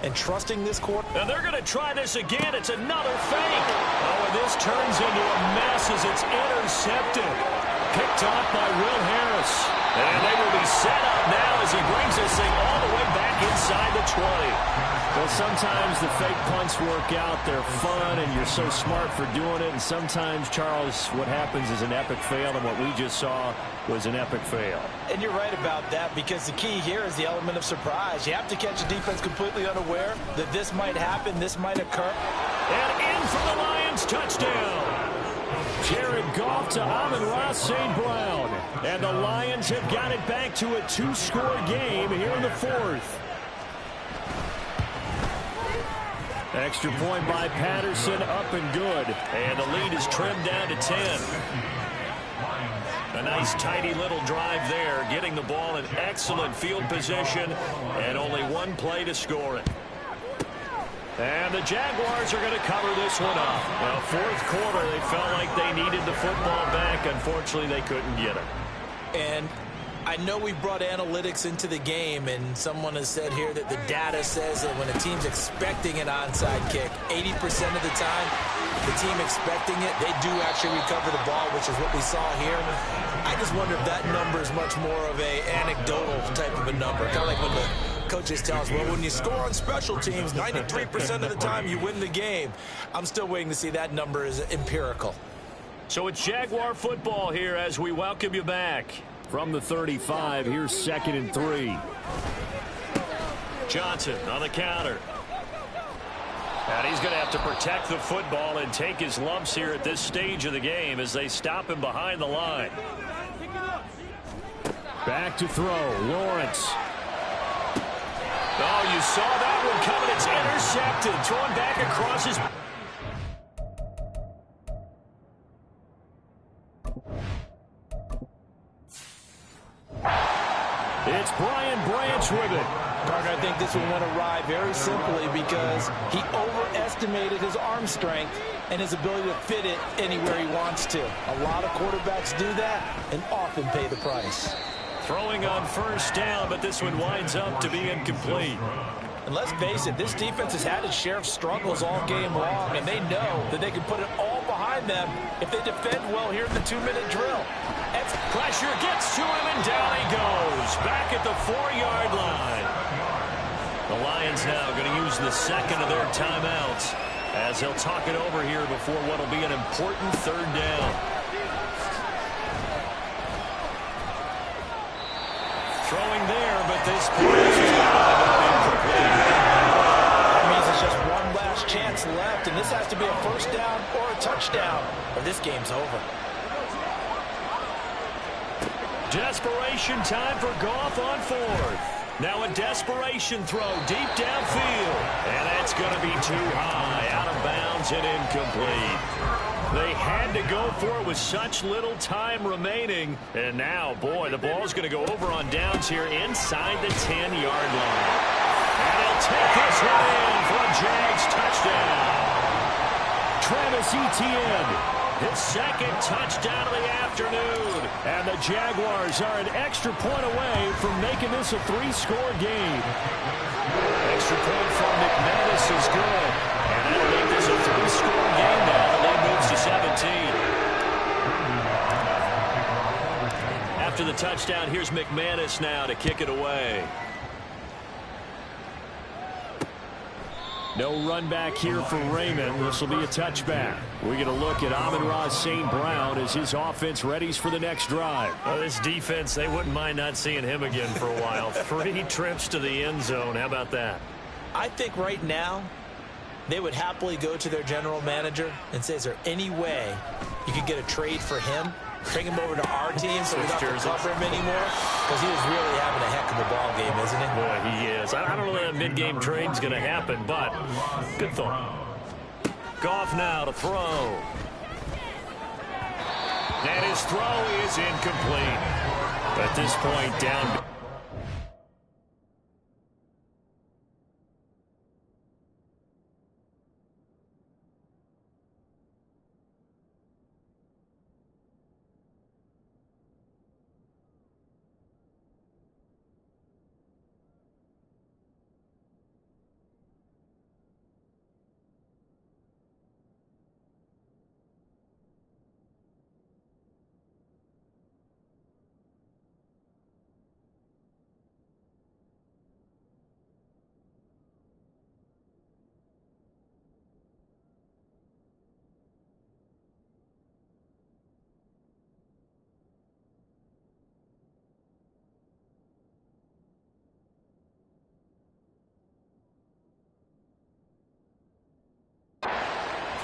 and trusting this quarter. And they're going to try this again. It's another fake. Oh, and this turns into a mess as it's intercepted. Picked off by Will Harris. And they will be set up now as he brings this thing all the way back inside the 20. Well, sometimes the fake punts work out. They're fun, and you're so smart for doing it. And sometimes, Charles, what happens is an epic fail, and what we just saw was an epic fail. And you're right about that, because the key here is the element of surprise. You have to catch a defense completely unaware that this might happen, this might occur. And in for the Lions, touchdown. Jared Goff to Amon-Ra St. Brown. And the Lions have got it back to a 2-score game here in the 4th. Extra point by Patterson, up and good. And the lead is trimmed down to 10. A nice tidy little drive there, getting the ball in excellent field position, and only one play to score it. And the Jaguars are going to cover this one up. Now, 4th quarter, they felt like they needed the football back. Unfortunately, they couldn't get it. And I know we brought analytics into the game, and someone has said here that the data says that when a team's expecting an onside kick, 80% of the time, the team expecting it, they do actually recover the ball, which is what we saw here. I just wonder if that number is much more of a anecdotal type of a number, kind of like when the coaches tell us, well, when you score on special teams, 93% of the time you win the game. I'm still waiting to see that number is empirical. So it's Jaguar football here as we welcome you back. From the 35, here's 2nd and 3. Johnson on the counter. And he's going to have to protect the football and take his lumps here at this stage of the game as they stop him behind the line. Back to throw, Lawrence. Oh, you saw that one coming. It's intercepted. Thrown back across his... It's Brian Branch with it. Parker, I think this one went awry very simply because he overestimated his arm strength and his ability to fit it anywhere he wants to. A lot of quarterbacks do that and often pay the price. Throwing on 1st down, but this one winds up to be incomplete. And let's face it, this defense has had its share of struggles all game long, and they know that they can put it all behind them if they defend well here in the 2-minute drill. Pressure gets to him, and down he goes. Back at the 4-yard line. The Lions now going to use the second of their timeouts as they'll talk it over here before what will be an important third down. Throwing there, but this pass is incomplete. That means it's just one last chance left, and this has to be a first down or a touchdown, or this game's over. Desperation time for Goff on fourth. Now a desperation throw deep downfield. And that's going to be too high, out of bounds and incomplete. They had to go for it with such little time remaining. And now, boy, the ball's going to go over on downs here inside the 10-yard line. And he'll take this one in for a Jags touchdown. Travis Etienne. His second touchdown of the afternoon. And the Jaguars are an extra point away from making this a 3-score game. Extra point from McManus is good. And that'll make this a 3-score game now. The lead moves to 17. After the touchdown, here's McManus now to kick it away. No run back here for Raymond. This will be a touchback. We get a look at Amon-Ra St. Brown as his offense readies for the next drive. Well, this defense, they wouldn't mind not seeing him again for a while. 3 trips to the end zone. How about that? I think right now they would happily go to their general manager and say, is there any way you could get a trade for him? Bring him over to our team so we don't have to cover him anymore? Because he is really having a heck of a ball game, isn't he? Boy, he is. I don't know that mid-game trade's going to happen, but good thought. Goff now to throw. And his throw is incomplete. At this point, down.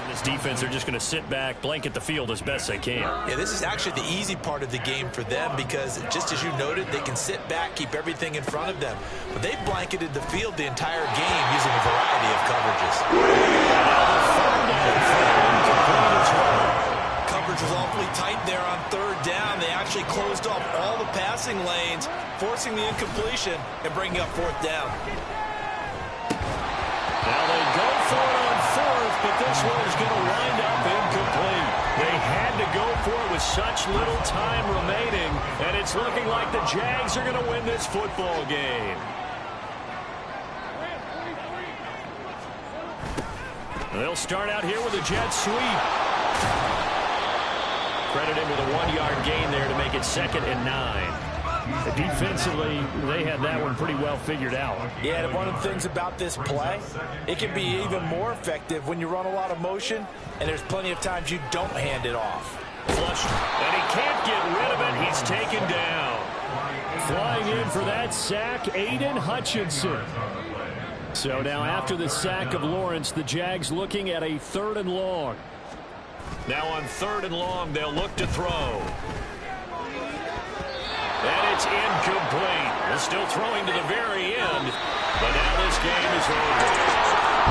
This defense, they're just going to sit back, blanket the field as best they can. Yeah, this is actually the easy part of the game for them because, just as you noted, they can sit back, keep everything in front of them. But they've blanketed the field the entire game using a variety of coverages. Coverage was awfully tight there on third down. They actually closed off all the passing lanes, forcing the incompletion and bringing up fourth down. Now they go for it on fourth, but this one is going to wind up incomplete. They had to go for it with such little time remaining, and it's looking like the Jags are going to win this football game. They'll start out here with a jet sweep. Credit him with a 1-yard gain there to make it 2nd and 9. Defensively, they had that one pretty well figured out. Yeah, and one of the things about this play, it can be even more effective when you run a lot of motion, and there's plenty of times you don't hand it off. Flushed, and he can't get rid of it. He's taken down. Flying in for that sack, Aiden Hutchinson. So now after the sack of Lawrence, the Jags looking at a 3rd and long. Now on 3rd and long, they'll look to throw. And it's incomplete. They're still throwing to the very end, but now this game is over.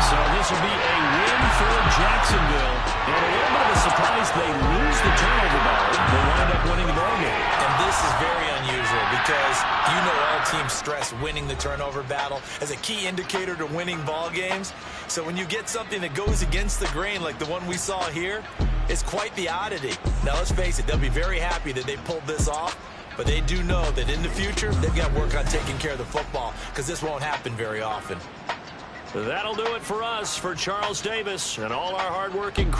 So this will be a win for Jacksonville. And a little bit of a surprise, they lose the turnover battle. They wind up winning the ball game. And this is very unusual because you know all teams stress winning the turnover battle as a key indicator to winning ball games. So when you get something that goes against the grain like the one we saw here, it's quite the oddity. Now let's face it, they'll be very happy that they pulled this off. But they do know that in the future, they've got to work on taking care of the football because this won't happen very often. That'll do it for us. For Charles Davis and all our hardworking crew.